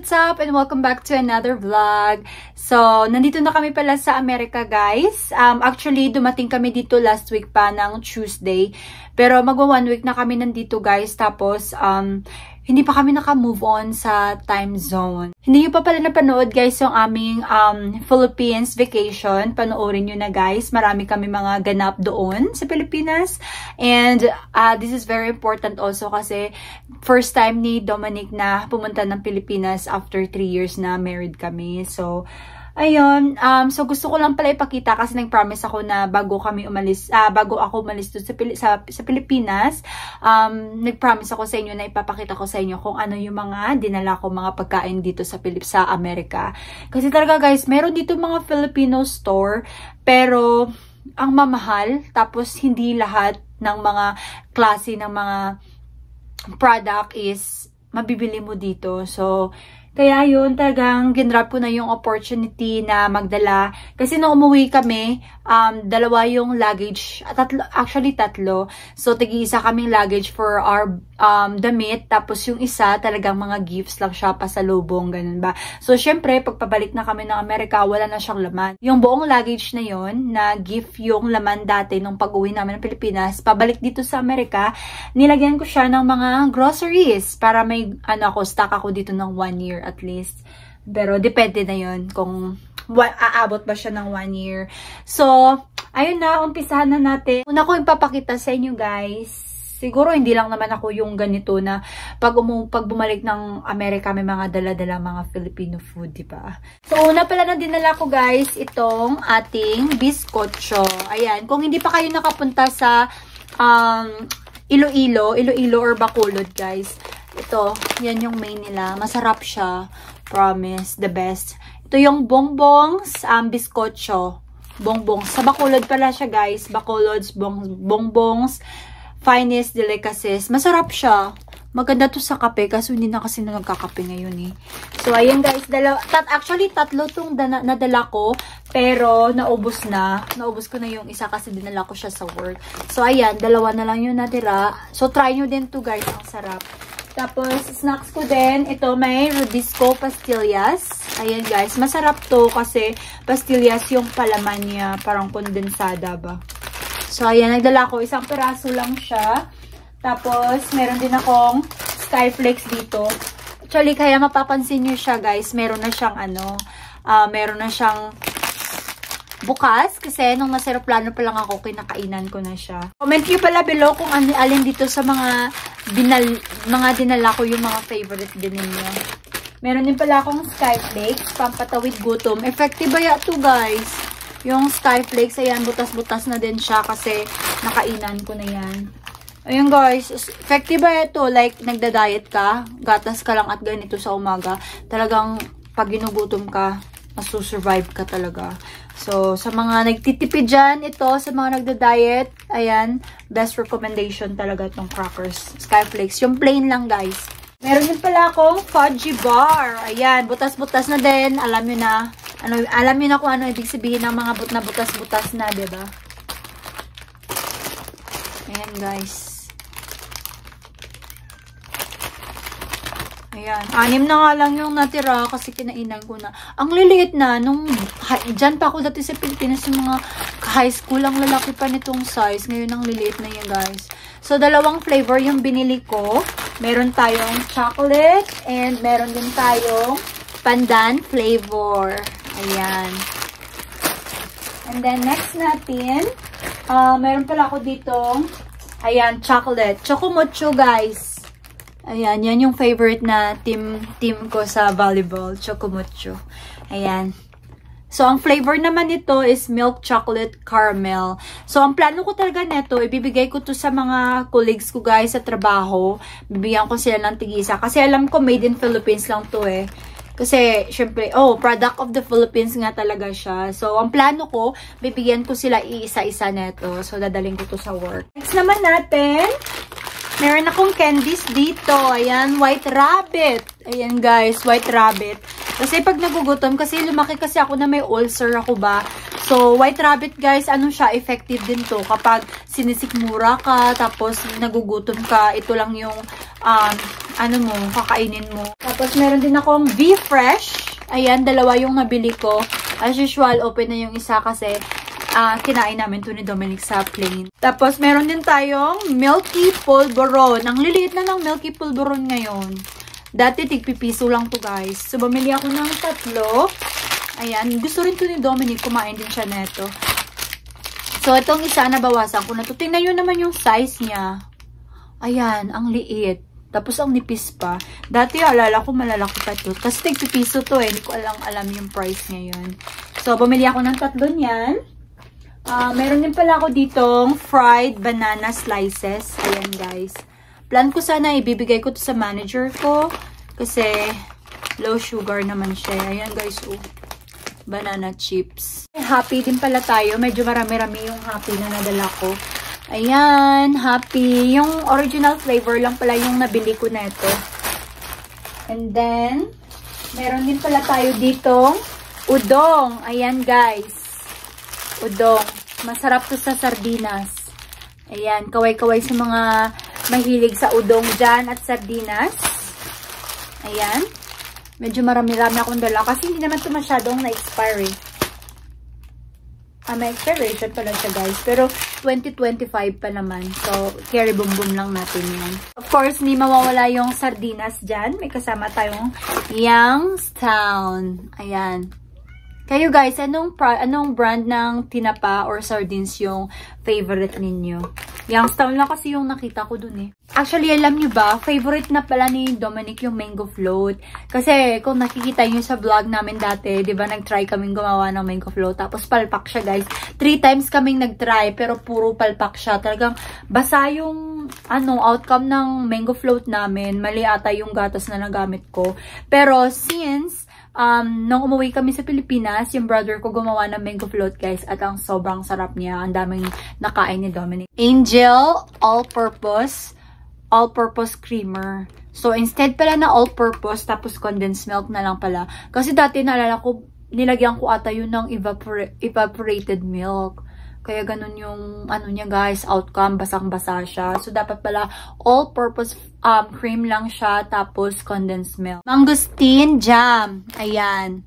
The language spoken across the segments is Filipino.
what's up? And welcome back to another vlog. So, nandito na kami pala sa Amerika, guys. Actually, dumating kami dito last week pa ng Tuesday. Pero magwa 1 week na kami nandito, guys. Tapos, hindi pa kami naka-move on sa time zone. Hindi nyo pa pala napanood, guys, yung aming Philippines vacation. Panoorin nyo na, guys. Marami kami mga ganap doon sa Pilipinas. And this is very important also kasi first time ni Dominic na pumunta ng Pilipinas after 3 years na married kami. So, ayun, so gusto ko lang pala ipakita kasi nag-promise ako na bago ako umalis doon sa Pilipinas, nag-promise ako sa inyo na ipapakita ko sa inyo kung ano yung mga dinala ko mga pagkain dito sa Amerika. Kasi talaga, guys, meron dito mga Filipino store, pero ang mamahal, tapos hindi lahat ng mga klase ng mga product is mabibili mo dito. So, kaya yun, talagang ginrab ko na yung opportunity na magdala. Kasi nung umuwi kami, dalawa yung luggage. Actually, tatlo. So, tigi-isa kaming luggage for our damit. Tapos yung isa, talagang mga gifts lang siya, pasalubong, ganun ba. So, syempre, pagpabalik na kami ng Amerika, wala na siyang laman. Yung buong luggage na yun, na gift yung laman dati nung pag-uwi namin ng Pilipinas, pabalik dito sa Amerika, nilagyan ko siya ng mga groceries para may, stock ako dito ng 1 year at least. Pero depende na yun kung aabot ba siya ng 1 year. So, ayun na, umpisahan na natin. Una ko ipapakita sa inyo, guys. Siguro hindi lang naman ako yung ganito na pag bumalik ng Amerika may mga dala-dala mga Filipino food, di ba? So, una pala na dinala ko, guys, itong ating bizcocho. Ayan, kung hindi pa kayo nakapunta sa Iloilo or Bacolod, guys. Ito, yan yung main nila. Masarap siya. Promise, the best. Ito yung bongbongs, bizcocho. Bongbongs. Sa Bacolod pala siya, guys. Bacolods, bongbongs, finest delicacies. Masarap siya. Maganda to sa kape kasi hindi na kasi nagkakape ngayon eh. So, ayan, guys. Actually, tatlo tong nadala ko. Pero, naubos na. Naubos ko na yung isa kasi dinala ko siya sa work. So, ayan. Dalawa na lang yung natira. So, try nyo din to, guys. Ang sarap. Tapos, snacks ko din. Ito, may Rodisco pastillas. Ayan, guys. Masarap to kasi pastillas yung palaman niya. Parang kondensada ba. So, ayan. Nagdala ko. Isang piraso lang siya. Tapos, meron din akong Skyflakes dito. Actually, kaya mapapansin nyo siya, guys. Meron na siyang, meron na siyang bukas. Kasi, nung nasa aeroplano pa lang ako, kinakainan ko na siya. Comment nyo pala below kung alin dito sa mga dinala ko yung mga favorite din ninyo. Meron din pala akong Skyflakes, pampatawid gutom. Effective ba ito, guys? Yung Skyflakes, ayan, butas-butas na din siya kasi nakainan ko na yan. Ayun, guys, effective ba ito? Like, nagda-diet ka, gatas ka lang at ganito sa umaga. Talagang, pag ginugutom ka, masusurvive ka talaga. So, sa mga nagtitipid dyan, ito, sa mga nagda-diet, ayan, best recommendation talaga itong crackers. Skyflakes. Yung plain lang, guys. Meron din pala akong fudgy bar. Ayan, butas-butas na din. Alam nyo na kung ano ibig sabihin ng mga butas-butas na, diba? Ayan, guys. Ayan. 6 na nga lang yung natira kasi kinainan ko na. Ang liliit na. Dyan pa ako dati sa Pilipinas yung mga high school. Ang lalaki pa nitong size. Ngayon ang liliit na yan, guys. So, dalawang flavor yung binili ko. Meron tayong chocolate and meron din tayong pandan flavor. Ayan. And then, next natin, meron pala ako ditong, ayan, chocolate. Chocomocho, guys. Ayan, yan yung favorite na team ko sa volleyball. Chocomocho. Ayan. So, ang flavor naman nito is milk chocolate caramel. So, ang plano ko talaga nito, ibibigay ko to sa mga colleagues ko, guys, sa trabaho. Bibigyan ko sila ng tigisa. Kasi alam ko, made in Philippines lang to eh. Kasi, syempre, product of the Philippines nga talaga siya. So, ang plano ko, bibigyan ko sila iisa-isa neto. So, dadaling ko to sa work. Next naman natin, meron akong candies dito. Ayan, White Rabbit. Ayan, guys, White Rabbit. Kasi pag nagugutom, kasi lumaki kasi ako na may ulcer ako ba. So, White Rabbit, guys, ano siya, effective din to. Kapag sinisikmura ka, tapos nagugutom ka, ito lang yung ano mo, kakainin mo. Tapos, meron din akong Be Fresh. Ayan, dalawa yung nabili ko. As usual, open na yung isa kasi kinain namin to ni Dominic sa plane. Tapos, meron din tayong Milky Pulveron. Ang liliit na ng Milky Pulveron ngayon. Dati, tigpipiso lang to guys. So, bumili ako ng 3. Ayan, gusto rin to ni Dominic. Kumain din siya neto. So, itong isa, nabawasan ko na to. Tingnan nyo naman yung size niya. Ayan, ang liit. Tapos, ang nipis pa. Dati, alala ko, malalaki pa to. Kasi, tigpipiso to eh. Hindi ko alam yung price ngayon. So, bumili ako ng 3 niyan. Meron din pala ako ditong fried banana slices. Ayan, guys. Plan ko sana, ibibigay ko to sa manager ko. Kasi, low sugar naman siya. Ayan, guys, oh. Banana chips. Happy din pala tayo. Medyo marami-rami yung happy na nadala ko. Ayan, happy. Yung original flavor lang pala yung nabili ko neto. And then, meron din pala tayo ditong udong. Ayan, guys. Udong. Masarap to sa sardinas. Ayan, kaway-kaway sa mga mahilig sa udong dyan at sardinas. Ayan. Medyo marami-rami akong dala kasi hindi naman ito masyadong na-expire eh. May expiration pala siya guys. Pero 2025 pa naman. So, carry boom boom lang natin yan. Of course, hindi mawawala yung sardinas dyan. May kasama tayong Youngstown. Ayan. Kayo guys, anong brand ng tinapa or sardines yung favorite ninyo? Youngstown lang kasi yung nakita ko dun eh. Actually, alam nyo ba, favorite na pala ni Dominic yung mango float. Kasi kung nakikita nyo sa vlog namin dati, di ba nag-try kaming gumawa ng mango float. Tapos palpak siya guys. 3 times kaming nag-try pero puro palpak siya. Talagang basa yung outcome ng mango float namin. Mali ata yung gatas na nagamit ko. Pero since nung umuwi kami sa Pilipinas, yung brother ko gumawa ng mango float guys at ang sobrang sarap niya. Ang daming nakain ni Dominic. Angel all-purpose creamer. So, instead pala na all-purpose, tapos condensed milk na lang pala. Kasi dati naalala ko, nilagyan ko ata yun ng evaporated milk. Kaya ganun yung, niya guys, outcome, basang-basa siya. So, dapat pala all-purpose cream lang siya, tapos condensed milk. Mangosteen jam. Ayan.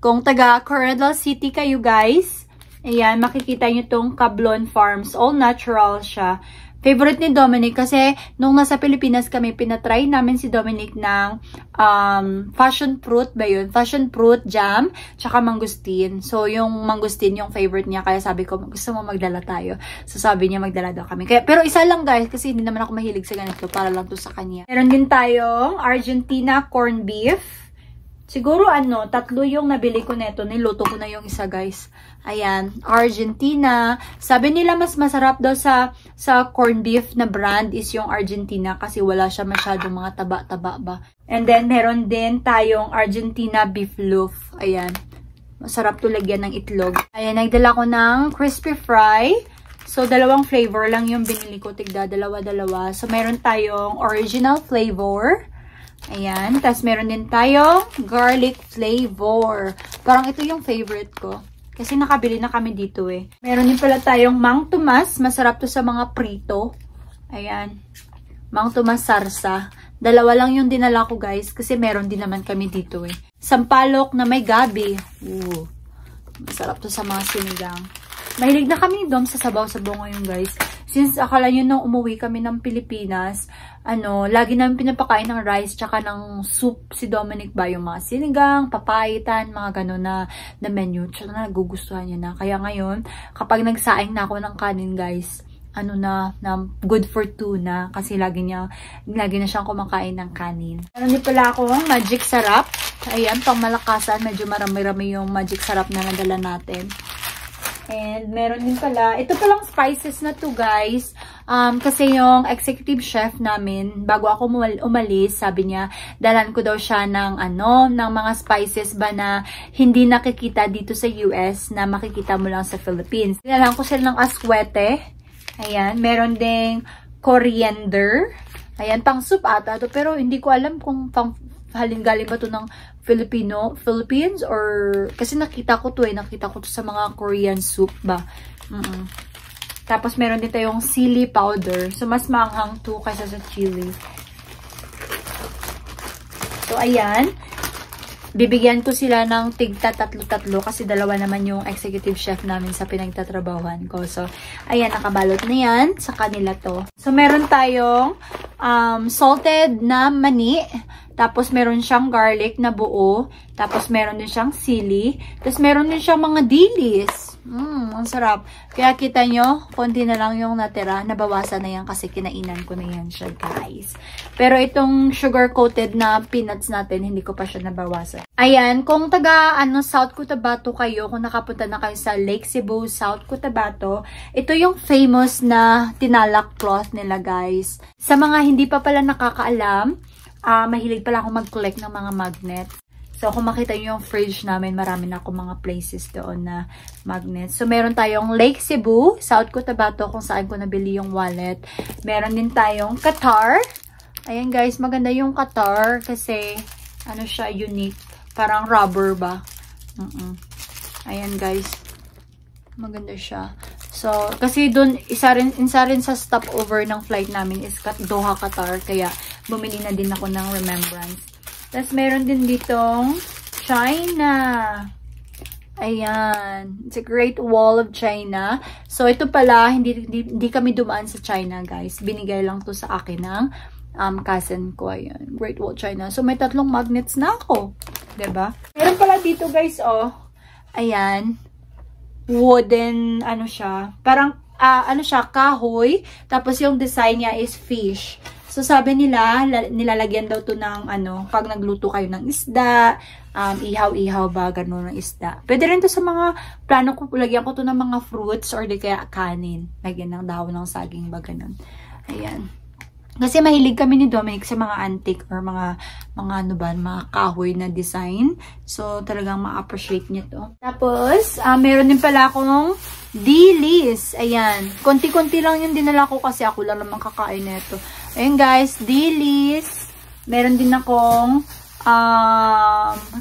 Kung taga Corridor City kayo guys, ayan, makikita nyo tong Cablon Farms. All natural siya. Favorite ni Dominic kasi nung nasa Pilipinas kami, pinatry namin si Dominic ng passion fruit ba yun? Passion fruit jam, tsaka mangosteen. So, yung mangosteen yung favorite niya. Kaya sabi ko, gusto mo magdala tayo. So, sabi niya magdala daw kami. Pero isa lang guys, kasi hindi naman ako mahilig sa ganito. Para lang to sa kanya. Meron din tayong Argentina corned beef. Siguro 3 yung nabili ko neto. Niluto ko na yung isa guys. Ayan, Argentina. Sabi nila mas masarap daw sa corned beef na brand is yung Argentina kasi wala siya masyadong mga taba-taba ba. And then meron din tayong Argentina beef loaf. Ayan. Masarap to lagyan ng itlog. Ayan, nagdala ko ng crispy fry. So, 2 flavor lang yung binili ko. Tigda, 2. So, meron tayong original flavor. Ayan. Tapos, meron din tayong garlic flavor. Parang ito yung favorite ko. Kasi nakabili na kami dito eh. Meron din pala tayong Mang Tomas. Masarap to sa mga prito. Ayan. Mang Tomas sarsa. 2 lang yung dinala ko guys. Kasi meron din naman kami dito eh. Sampalok na may gabi. Ooh. Masarap to sa mga sinigang. Mahilig na kami doon sa sabaw-sabaw ngayon guys. Since akala nyo nung umuwi kami ng Pilipinas, lagi namin pinapakain ng rice tsaka ng soup si Dominic ba. Yung mga sinigang, papaitan, mga gano'n na menu. Tsaka na nagugustuhan niya na. Kaya ngayon, kapag nagsaing na ako ng kanin guys, na good for 2 na. Kasi lagi na siyang kumakain ng kanin. Din pala akong magic sarap. Ayan, pang malakasan. Medyo marami-rami yung magic sarap na nadala natin. And meron din pala, ito palang spices na to guys. Kasi yung executive chef namin, bago ako umalis, sabi niya, dalan ko daw siya ng ng mga spices ba na hindi nakikita dito sa US, na makikita mo lang sa Philippines. Dinalan ko sila ng aswete. Ayan, meron ding coriander. Ayan, pang soup ata to, pero hindi ko alam kung galing ba to ng Philippines or kasi nakita ko to sa mga Korean soup ba. Tapos meron din tayong chili powder. So mas maanghang to kaysa sa chili. So, ayan. Bibigyan ko sila ng tigta tatlo-tatlo kasi dalawa naman yung executive chef namin sa pinagtatrabahuhan ko. So, ayan, nakabalot na yan sa kanila to. So, meron tayong salted na mani. Tapos, meron siyang garlic na buo. Tapos, meron din siyang sili. Tapos, meron din siyang mga dilis. Ang sarap. Kaya kita nyo, konti na lang yung natira. Nabawasan na yan kasi kinainan ko na yan siya, guys. Pero itong sugar-coated na peanuts natin, hindi ko pa siya nabawasan. Ayan, kung taga South Cotabato kayo, kung nakapunta na kayo sa Lake Cebu, South Cotabato, ito yung famous na tinalak cloth nila, guys. Sa mga hindi pa pala nakakaalam, mahilig pala akong mag-collect ng mga magnets. So, kung makita nyo yung fridge namin, marami na akong mga places doon na magnets. So, meron tayong Lake Cebu, South Cotabato, kung saan ko nabili yung wallet. Meron din tayong Qatar. Ayan, guys, maganda yung Qatar kasi, ano siya, unique. Parang rubber ba? Ayan, guys. Maganda siya. So, kasi doon, isa rin sa stopover ng flight namin is Doha, Qatar. Kaya, bumili na din ako ng remembrance. Tapos, meron din ditong China. Ayan. It's a Great Wall of China. So, ito pala, hindi kami dumaan sa China, guys. Binigay lang to sa akin ng cousin ko. Ayan. Great Wall of China. So, may 3 magnets na ako. Diba? Meron pala dito, guys, oh. Ayan. Wooden, ano siya. Parang, ano siya, kahoy. Tapos, yung design niya is fish. So, sabi nila, nilalagyan daw to ng, pag nagluto kayo ng isda, ihaw-ihaw ba, gano'n ng isda. Pwede rin to sa mga, plano ko, lagyan ko to ng mga fruits or di kaya kanin. Lagyan ng dahon ng saging ba, gano'n. Ayan. Kasi mahilig kami ni Dominic sa mga antique or mga mga kahoy na design. So, talagang ma-appreciate niya to. Tapos, meron din pala akong dilis. Ayan. Konti-konti lang yung dinala ko kasi ako lang naman kakain nito. Ayan, guys. Dilis. Meron din akong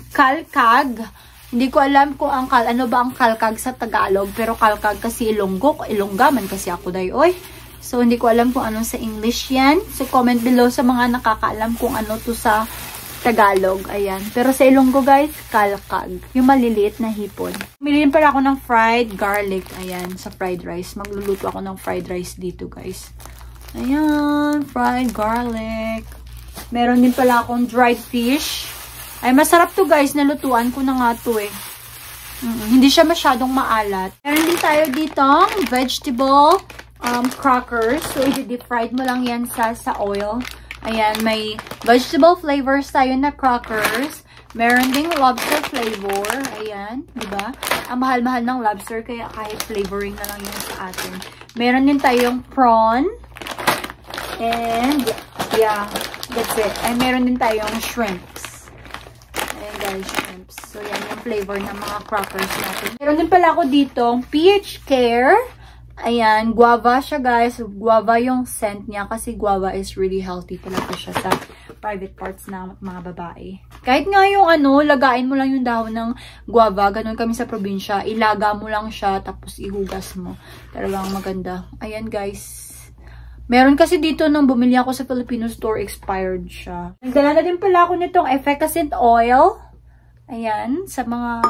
kalkag. Hindi ko alam kung ano ba ang kalkag sa Tagalog. Pero kalkag kasi Ilongga man kasi ako day, oy. So, hindi ko alam kung ano sa English yan. So, comment below sa mga nakakaalam kung ano to sa Tagalog. Ayan. Pero sa Ilonggo, guys, kalkag. Yung maliliit na hipon. Bumili pala ako ng fried garlic. Ayan, sa fried rice. Magluluto ako ng fried rice dito, guys. Ayan, fried garlic. Meron din pala akong dried fish. Ay, masarap to, guys. Nalutuan ko na nga to, eh. Hindi siya masyadong maalat. Meron din tayo ditong vegetable crackers. So, i-deep fried mo lang yan sa oil. Ayan, may vegetable flavors tayo na crackers. Meron ding lobster flavor. Ayan, diba? Ang mahal-mahal ng lobster, kaya kahit flavoring na lang yun sa atin. Meron din tayong prawn. And, yeah, that's it. Ay, meron din tayong shrimps. Ayan, guys, shrimps. So, yan yung flavor ng mga crackers natin. Meron din pala ako dito, PH Care. Ayan, guava siya, guys. Guava yung scent niya kasi guava is really healthy talaga siya sa private parts ng mga babae. Kahit nga yung lagain mo lang yung dahon ng guava, ganun kami sa probinsya. Ilaga mo lang siya, tapos ihugas mo. Talagang maganda. Ayan, guys. Meron kasi dito nung bumili ako sa Filipino store, expired siya. Nagdala na din pala ako nitong effervescent oil. Ayan, sa mga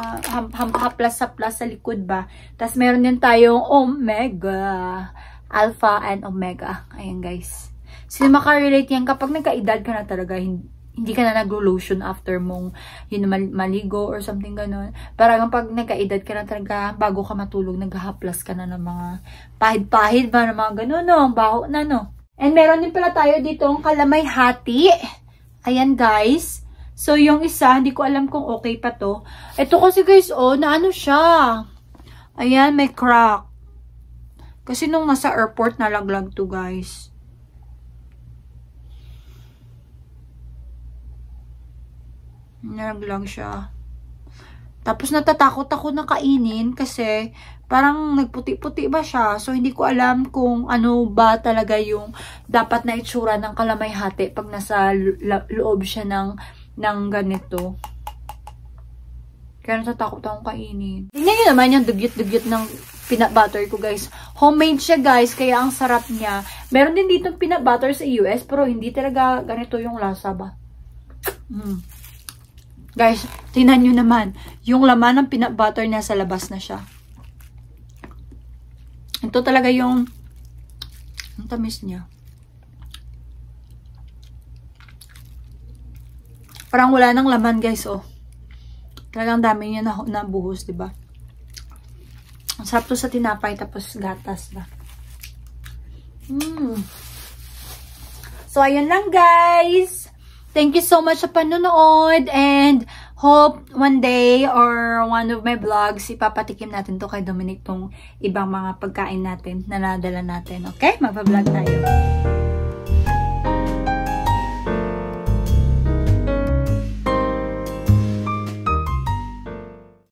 haplas-haplas sa likod ba. Tapos, meron din tayong omega. Alpha and omega. Ayan, guys. Sino makarelate yan kapag nagka-edad ka na talaga, hindi ka na nag-lotion after mong maligo or something ganun. Parang pag nagka-edad ka na talaga, bago ka matulog, naghahaplas ka na ng mga pahid-pahid ba, ng mga ganun, no? Baho na, no? And meron din pala tayo dito ang kalamay hati. Ayan, guys. So, yung isa, hindi ko alam kung okay pa to. Ito kasi, guys, na ano siya. Ayan, may crack. Kasi nung nasa airport, nalaglag to, guys. Nalaglag siya. Tapos, natatakot ako na kainin kasi parang nagputi-puti ba siya. So, hindi ko alam kung ano ba talaga yung dapat na itsura ng kalamay hati pag nasa loob siya ng ganito. Kaya natatakot akong kainin. Tingnan nyo naman yung dugyot-dugyot ng peanut butter ko, guys. Homemade siya, guys. Kaya ang sarap niya. Meron din dito peanut butter sa US, pero hindi talaga ganito yung lasa ba. Guys, tingnan nyo naman. Yung laman ng peanut butter niya sa labas na siya. Ito talaga yung ang tamis niya. Parang wala nang laman, guys, oh. Talagang dami niya na buhos, diba? Ang sarap to sa tinapay, tapos gatas ba. So, ayun lang, guys. Thank you so much sa panonood, and hope one day or one of my vlogs, ipapatikim natin to kay Dominic tong ibang mga pagkain natin na nadala natin. Okay? Magpa-vlog tayo.